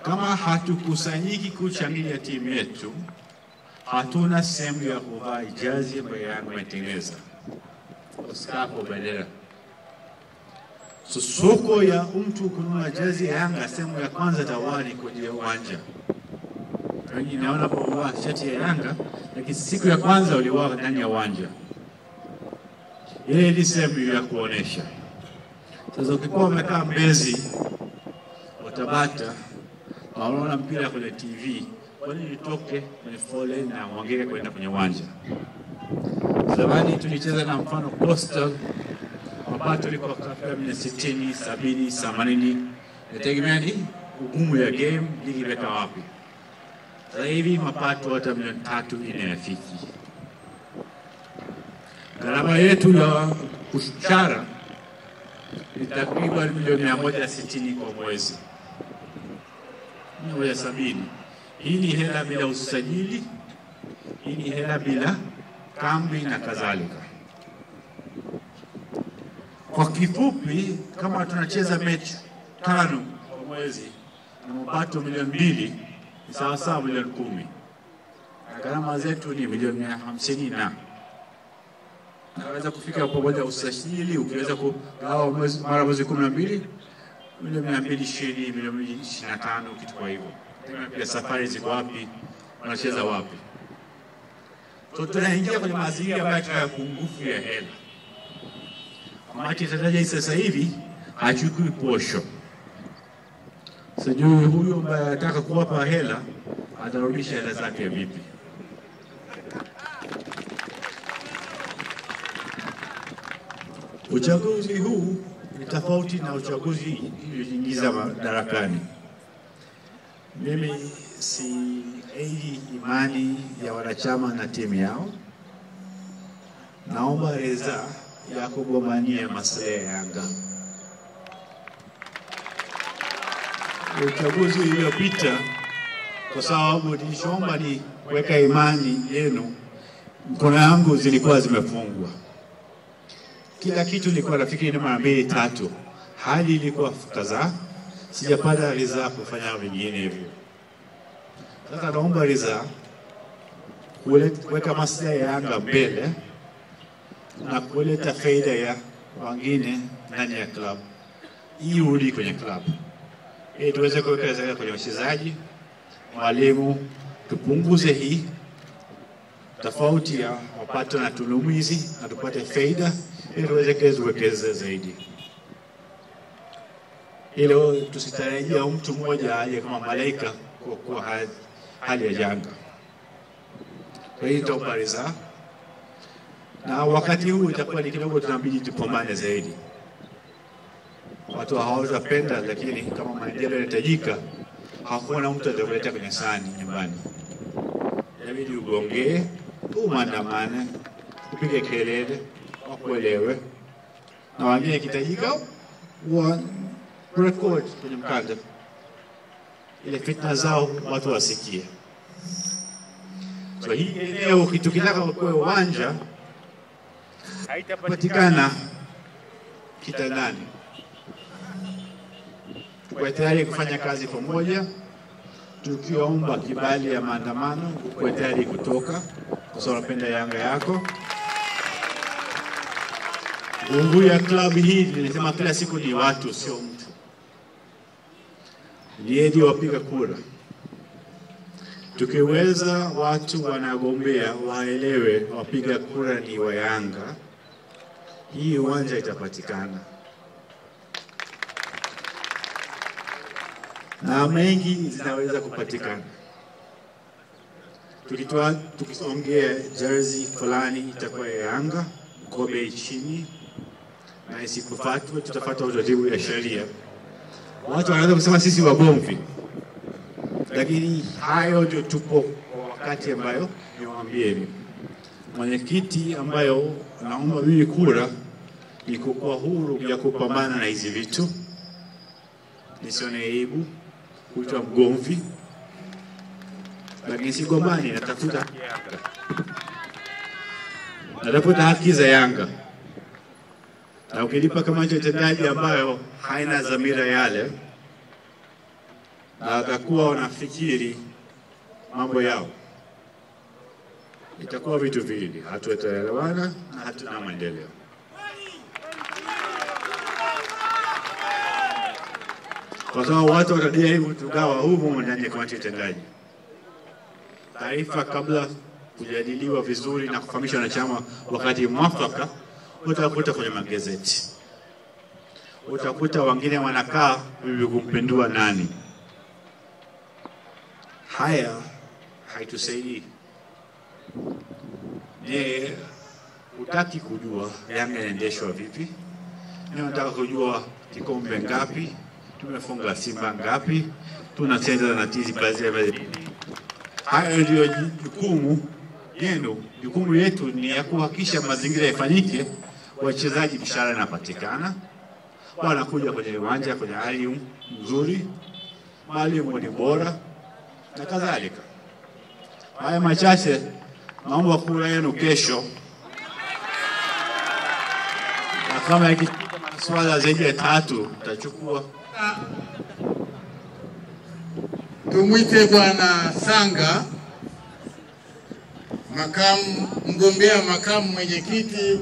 kama hatukusanyiki kuchangia timu yetu, hatuna sehemu ya kuvaa jazi ambayo Yanga imetengeneza. Uskapo bendera. So soko ya mtu kununua jazi ya Yanga sehemu ya kwanza tawani kwenye uwanja. Wengi naona kwa shati ya Yanga, lakini siku ya kwanza waliwaa ndani ya uwanja. Ile ni sehemu ya kuonesha. Sasa ukikuwa umekaa Mbezi, Tabata, unaona mpira kwenye TV, kwa nini nitoke kwenye foleni na mwangeke kwenda kwenye uwanja? Zamani tulicheza na mfano Coastal, mapato ilikuwa katika 60, 70, 80. Inategemea ni ugumu ya game, ligi imeka wapi. Sasa hivi mapato hata milioni 3, 4 yafiki. Gharama yetu ya kushara ni takriban milioni 160 kwa mwezi. 170. Hii ni hela bila usajili, hii ni hela bila kambi na kadhalika. Kwa kifupi, kama tunacheza mechi 5 kwa mwezi na mapato milioni 2, ni sawa sawa milioni 10. Na gharama zetu ni milioni 50 na naweza kufika pamoja usajili, ukiweza kugawa mara mwezi 12, milioni 220, milioni 25, kitu kwa hivyo. Pia safari ziko wapi, wanacheza wapi. So tunaingia kwenye mazingira ambayo tuna pungufu ya hela. Kamati itataja sasa hivi hachukui posho. Sijui huyo ambaye anataka kuwapa hela atarudisha hela zake vipi. Uchaguzi huu ni tofauti na uchaguzi ulioingiza madarakani. Mimi si imani ya wanachama na timu yao. Naomba reza ya kugombania maslahi ya Yanga. Uchaguzi uliopita, kwa sababu nilichoomba ni kuweka imani yenu, mkono yangu zilikuwa zimefungwa. Kila kitu nilikuwa nafikiri mara 2, 3. Hali ilikuwa kadhaa, sijapata ridhaa kufanya vingine hivyo. Sasa naomba ridhaa kuweka maslahi ya Yanga mbele na kuleta faida ya wengine ndani ya club. Hii urudi kwenye club. Ili tuweze kuwekeza kwenye wachezaji, walimu, tupunguze hii tofauti ya mapato na tulumizi na tupate faida ili tuweze kuwekeza zaidi. Ili tusitarajia mtu mmoja aje kama malaika kwa hali ya janga. Kwa hiyo tutaomba ridhaa. Na wakati huu itakuwa ni kidogo tunabidi tupambane zaidi. Watu hawatapenda, lakini kama maendeleo yanahitajika, hakuna mtu atakuleta kwenye sahani nyumbani. Inabidi ugongee, umaandamane, upige kelele, wakuelewe. Na wengine kitajika record kwenye mkanda. Ile fitna zao watu wasikie. So hii eneo tukitaka kwa uwanja haitapatikana kitandani. Tuko tayari kufanya kazi pamoja, tukiomba kibali ya maandamano, tuko tayari kutoka kwa sababu napenda Yanga yako. Mungu ya club hii nilisema kila siku ni watu sio mtu. Ndiye wapiga kura. Tukiweza watu wanagombea waelewe wapiga kura ni wa Yanga, hii uwanja itapatikana. Na mengi zinaweza kupatikana. Tukisongea jersey fulani itakuwa ya Yanga, mkobe chini, na isipofuatwa tutafuata utaratibu ya sheria. Watu wanaweza kusema sisi wagomvi, lakini hayo ndio tupo kwa wakati ambayo niwaambieni. Mwenyekiti ambayo naomba mimi kura ni kuwa huru ya kupambana na hizi vitu. Nisione aibu kuitwa mgomvi, lakini sigombani, natafuta haki ya Yanga. Natafuta haki za Yanga. Na ukilipa kamati ya utendaji ambayo haina dhamira yale, na watakuwa wanafikiri mambo yao, itakuwa vitu viwili, hatutaelewana na hatuna maendeleo. Kwa sababu watu watajaribu tugawa humu ndani ya kamati tendaji. Taarifa kabla kujadiliwa vizuri na kufahamishwa wanachama wakati mwafaka, utakuta kwenye magazeti. Utakuta wengine wanakaa hivi kumpendua nani. Haya haitusaidii. Je, utaki kujua Yanga inaendeshwa vipi? Ni unataka kujua kikombe ngapi? Tumefunga Simba ngapi? Tunacheza na tizi baadhi ya baadhi. Hayo ndio jukumu yenu. Jukumu yetu ni ya kuhakikisha mazingira yafanyike, wachezaji mishahara inapatikana, wanakuja kwenye uwanja kwenye hali nzuri, mwalimu ni bora na kadhalika. Haya machache naomba kura yenu kesho. Na kama swala zaidi ya 3 tutachukua. Tumwite Bwana Sanga, mgombea makamu mwenyekiti